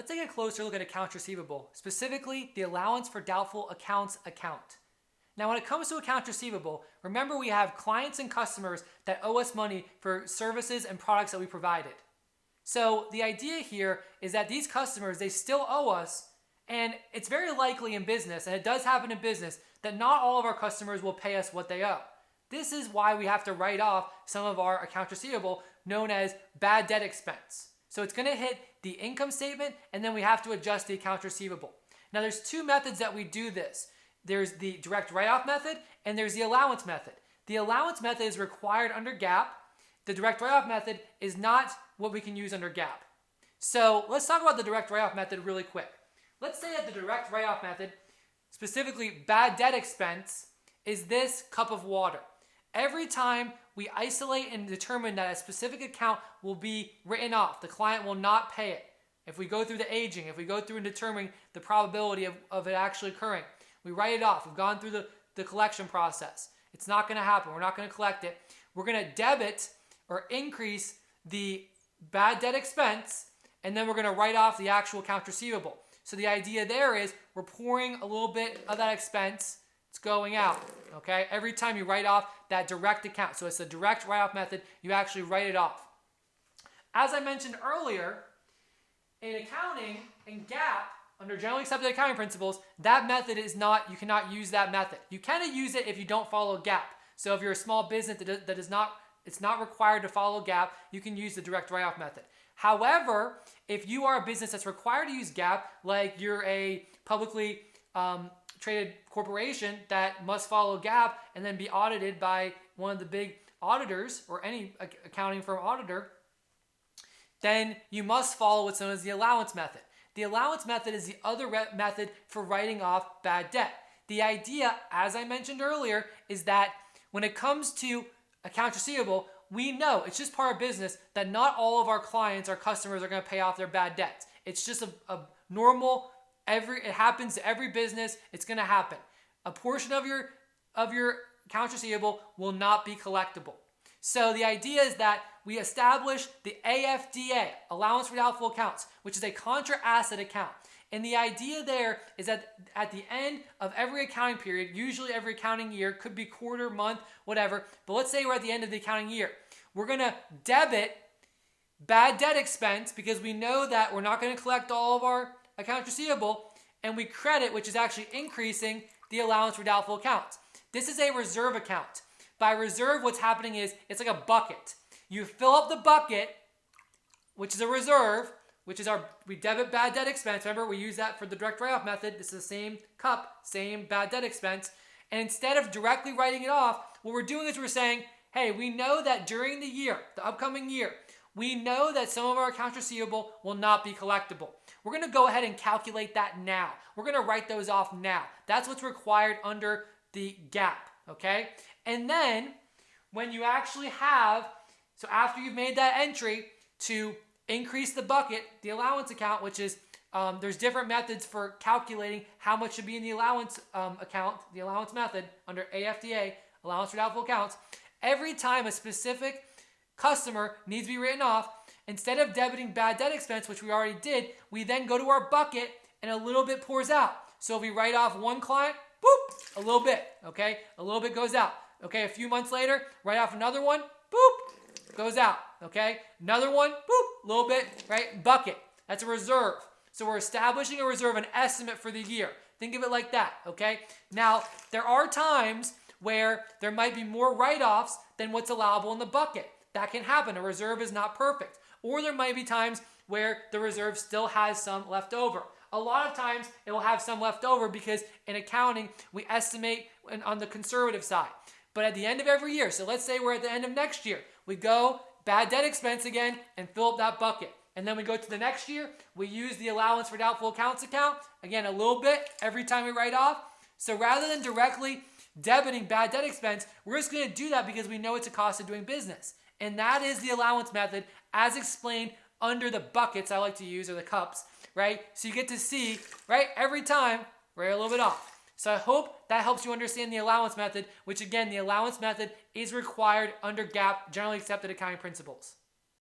let's take a closer look at accounts receivable, specifically the allowance for doubtful accounts account. Now, when it comes to accounts receivable, remember we have clients and customers that owe us money for services and products that we provided. So the idea here is that these customers, they still owe us, and it's very likely in business, and it does happen in business, that not all of our customers will pay us what they owe. This is why we have to write off some of our accounts receivable, known as bad debt expense. So it's going to hit the income statement, and then we have to adjust the accounts receivable. Now, there's two methods that we do this. There's the direct write-off method, and there's the allowance method. The allowance method is required under GAAP. The direct write-off method is not what we can use under GAAP. So let's talk about the direct write-off method really quick. Let's say that the direct write-off method, specifically bad debt expense, is this cup of water. Every time we isolate and determine that a specific account will be written off, the client will not pay it. If we go through the aging, if we go through and determine the probability of it actually occurring, we write it off. We've gone through the collection process. It's not going to happen. We're not going to collect it. We're going to debit or increase the bad debt expense, and then we're going to write off the actual accounts receivable. So the idea there is we're pouring a little bit of that expense. It's going out, okay? Every time you write off that direct account. So it's a direct write-off method. You actually write it off. As I mentioned earlier, in accounting, in GAAP, under generally accepted accounting principles, that method is not, you cannot use that method. You can use it if you don't follow GAAP. So if you're a small business that is not, it's not required to follow GAAP, you can use the direct write-off method. However, if you are a business that's required to use GAAP, like you're a publicly traded corporation that must follow GAAP and then be audited by one of the big auditors or any accounting firm auditor, then you must follow what's known as the allowance method. The allowance method is the other method for writing off bad debt. The idea, as I mentioned earlier, is that when it comes to accounts receivable, we know it's just part of business that not all of our clients, our customers, are going to pay off their bad debts. It's just a normal, it happens to every business. It's going to happen. A portion of your accounts receivable will not be collectible. So the idea is that we establish the AFDA, Allowance for Doubtful Accounts, which is a contra asset account. And the idea there is that at the end of every accounting period, usually every accounting year, could be quarter, month, whatever, but let's say we're at the end of the accounting year. We're going to debit bad debt expense because we know that we're not going to collect all of our accounts receivable, and we credit, which is actually increasing the allowance for doubtful accounts. This is a reserve account. By reserve, what's happening is it's like a bucket. You fill up the bucket, which is a reserve, which is we debit bad debt expense. Remember, we use that for the direct write-off method. This is the same cup, same bad debt expense. And instead of directly writing it off, what we're doing is we're saying, hey, we know that during the year, the upcoming year, we know that some of our accounts receivable will not be collectible. We're going to go ahead and calculate that now. We're going to write those off now. That's what's required under the GAAP, okay? And then when you actually have, so after you've made that entry to increase the bucket, the allowance account, which is, there's different methods for calculating how much should be in the allowance account, the allowance method under AFDA, Allowance for Doubtful Accounts. Every time a specific customer needs to be written off, instead of debiting bad debt expense, which we already did, we then go to our bucket and a little bit pours out. So if we write off one client, boop, a little bit, okay? A little bit goes out. Okay, a few months later, write off another one, boop, goes out, okay? Another one, boop, a little bit, right? Bucket, that's a reserve. So we're establishing a reserve, an estimate for the year. Think of it like that, okay? Now, there are times where there might be more write-offs than what's allowable in the bucket. That can happen. A reserve is not perfect. Or there might be times where the reserve still has some left over. A lot of times it will have some left over because in accounting, we estimate on the conservative side. But at the end of every year, so let's say we're at the end of next year, we go bad debt expense again and fill up that bucket. And then we go to the next year, we use the allowance for doubtful accounts account, again, a little bit every time we write off. So rather than directly debiting bad debt expense, we're just going to do that because we know it's a cost of doing business. And that is the allowance method as explained under the buckets I like to use, or the cups, right? So you get to see, right, every time, we're a little bit off. So I hope that helps you understand the allowance method, which again, the allowance method is required under GAAP, generally accepted accounting principles.